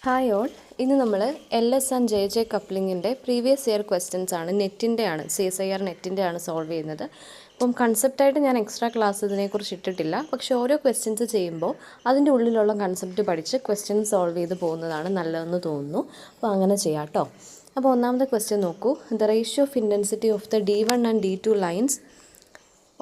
Hi all, ഇന്ന് നമ്മൾ LS and JJ കപ്ലിങ്ങിൻ്റെ പ്രീവിയസ് ഇയർ ക്വസ്റ്റ്യൻസ് ആണ്, നെറ്റിൻ്റെയാണ്, CSIR നെറ്റിൻ്റെയാണ് സോൾവ് ചെയ്യുന്നത്. അപ്പം കൺസെപ്റ്റായിട്ട് ഞാൻ എക്സ്ട്രാ ക്ലാസ് ഇതിനെക്കുറിച്ച് ഇട്ടിട്ടില്ല, പക്ഷേ ഓരോ ക്വസ്റ്റ്യൻസ് ചെയ്യുമ്പോൾ അതിൻ്റെ ഉള്ളിലുള്ള കൺസെപ്റ്റ് പഠിച്ച് ക്വസ്റ്റ്യൻ സോൾവ് ചെയ്ത് പോകുന്നതാണ് നല്ലതെന്ന് തോന്നുന്നു. അപ്പോൾ അങ്ങനെ ചെയ്യാം കേട്ടോ. അപ്പോൾ ഒന്നാമത്തെ ക്വസ്റ്റ്യൻ നോക്കൂ. The ratio of intensity of the D1 and D2 lines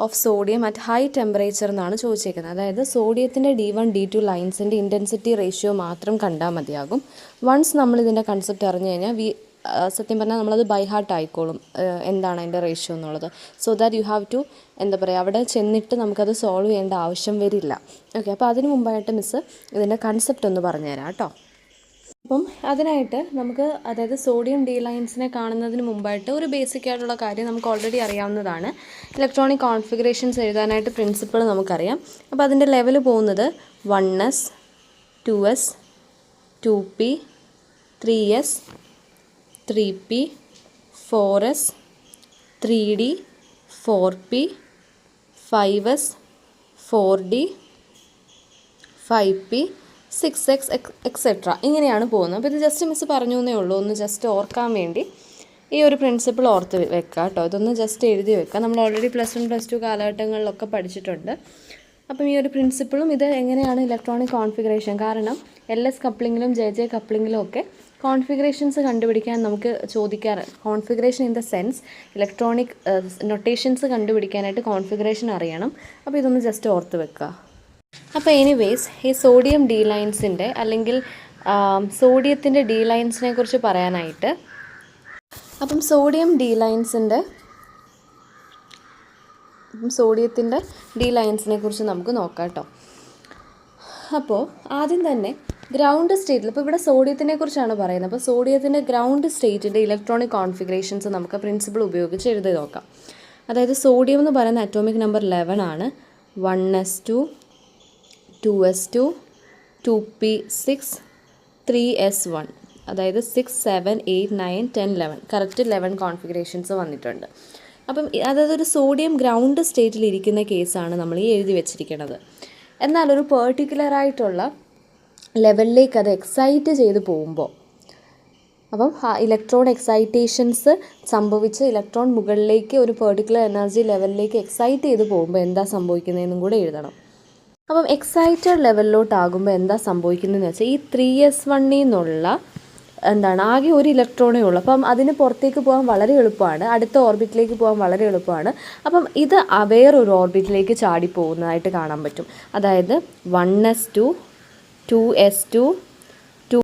of sodium at high temperature എന്നാണ് ചോദിച്ചേക്കുന്നത്. അതായത് സോഡിയത്തിൻ്റെ D1 D2 ലൈൻസിൻ്റെ ഇൻറ്റൻസിറ്റി റേഷ്യോ മാത്രം കണ്ടാൽ മതിയാകും. വൺസ് നമ്മളിതിൻ്റെ കൺസെപ്റ്റ് അറിഞ്ഞു കഴിഞ്ഞാൽ സത്യം പറഞ്ഞാൽ നമ്മളത് ബൈ ഹാർട്ട് ആയിക്കോളും എന്താണ് അതിൻ്റെ റേഷ്യോ എന്നുള്ളത്. So that you have to അവിടെ ചെന്നിട്ട് നമുക്കത് സോൾവ് ചെയ്യേണ്ട ആവശ്യം വരില്ല. ഓക്കെ, അപ്പോൾ അതിന് മുമ്പായിട്ട് മിസ്സ് ഇതിൻ്റെ കൺസെപ്റ്റ് ഒന്ന് പറഞ്ഞുതരാം കേട്ടോ. അപ്പം അതിനായിട്ട് നമുക്ക് സോഡിയം ഡി ലൈൻസിനെ കാണുന്നതിന് മുമ്പായിട്ട് ഒരു ബേസിക് ആയിട്ടുള്ള കാര്യം നമുക്ക് ഓൾറെഡി അറിയാവുന്നതാണ്. ഇലക്ട്രോണിക് കോൺഫിഗറേഷൻസ് എഴുതാനായിട്ട് പ്രിൻസിപ്പിൾ നമുക്കറിയാം. അപ്പോൾ അതിൻ്റെ ലെവൽ പോകുന്നത് 1s 2s 2p 3s 3p 4s 3d 4p 5s 4d 5p 6x etcetera ഇങ്ങനെയാണ് പോകുന്നത്. അപ്പോൾ ഇത് ജസ്റ്റ് മിസ് പറഞ്ഞു എന്നേ ഉള്ളൂ, ഒന്ന് ജസ്റ്റ് ഓർക്കാൻ വേണ്ടി ഈ ഒരു പ്രിൻസിപ്പിൾ ഓർത്ത് വെക്കുക കേട്ടോ. ഇതൊന്ന് ജസ്റ്റ് എഴുതി വെക്കുക. നമ്മൾ ഓൾറെഡി +1 +2 കാലഘട്ടങ്ങളിലൊക്കെ പഠിച്ചിട്ടുണ്ട്. അപ്പം ഈ ഒരു പ്രിൻസിപ്പിളും ഇത് എങ്ങനെയാണ് ഇലക്ട്രോണിക് കോൺഫിഗറേഷൻ, കാരണം LS കപ്ലിങ്ങിലും JJ കപ്ലിങ്ങിലും ഒക്കെ കോൺഫിഗറേഷൻസ് കണ്ടുപിടിക്കാൻ നമുക്ക് ചോദിക്കാറ്. Configuration in the sense electronic notations കണ്ടുപിടിക്കാനായിട്ട് കോൺഫിഗറേഷൻ അറിയണം. അപ്പോൾ ഇതൊന്ന് ജസ്റ്റ് ഓർത്ത് വെക്കുക. അപ്പോൾ എനിവേസ് ഈ സോഡിയം ഡി ലൈൻസിൻ്റെ അല്ലെങ്കിൽ സോഡിയത്തിൻ്റെ ഡി ലൈൻസിനെ കുറിച്ച് പറയാനായിട്ട്, അപ്പം സോഡിയത്തിൻ്റെ ഡി ലൈൻസിനെ കുറിച്ച് നമുക്ക് നോക്കാം കേട്ടോ. അപ്പോൾ ആദ്യം തന്നെ ഗ്രൗണ്ട് സ്റ്റേറ്റിൽ, ഇപ്പോൾ ഇവിടെ സോഡിയത്തിനെ കുറിച്ചാണ് പറയുന്നത്. അപ്പോൾ സോഡിയത്തിൻ്റെ ഗ്രൗണ്ട് സ്റ്റേറ്റിൻ്റെ ഇലക്ട്രോണിക് കോൺഫിഗറേഷൻസ് നമുക്ക് പ്രിൻസിപ്പിൾ ഉപയോഗിച്ച് എഴുതി നോക്കാം. അതായത് സോഡിയം എന്ന് പറയുന്ന അറ്റോമിക് നമ്പർ 11 ആണ്. 1s2 2s2 2p6 3s1, അതായത് 6 7 8 9 10 11 കറക്റ്റ് 11 കോൺഫിഗറേഷൻസ് വന്നിട്ടുണ്ട്. അപ്പം അതായത് ഒരു സോഡിയം ഗ്രൗണ്ട് സ്റ്റേറ്റിലിരിക്കുന്ന കേസാണ് നമ്മൾ ഈ എഴുതി വെച്ചിരിക്കുന്നത്. എന്നാൽ ഒരു പെർട്ടിക്കുലറായിട്ടുള്ള ലെവലിലേക്ക് അത് എക്സൈറ്റ് ചെയ്ത് പോകുമ്പോൾ, അപ്പം ഇലക്ട്രോൺ എക്സൈറ്റേഷൻസ് സംഭവിച്ച് ഇലക്ട്രോൺ മുകളിലേക്ക് ഒരു പെർട്ടിക്കുലർ എനർജി ലെവലിലേക്ക് എക്സൈറ്റ് ചെയ്ത് പോകുമ്പോൾ എന്താ സംഭവിക്കുന്നതെന്നും കൂടെ എഴുതണം. അപ്പം എക്സൈറ്റഡ് ലെവലിലോട്ടാകുമ്പോൾ എന്താ സംഭവിക്കുന്നതെന്ന് വെച്ചാൽ ഈ 3s1 നിന്നുള്ള ആകെ ഒരു ഇലക്ട്രോണേ ഉള്ളൂ. അപ്പം അതിന് പുറത്തേക്ക് പോകാൻ വളരെ എളുപ്പമാണ്, അടുത്ത ഓർബിറ്റിലേക്ക് പോകാൻ വളരെ എളുപ്പമാണ്. അപ്പം ഇത് വേറൊരു ഓർബിറ്റിലേക്ക് ചാടി പോകുന്നതായിട്ട് കാണാൻ പറ്റും. അതായത് 1s2 2s2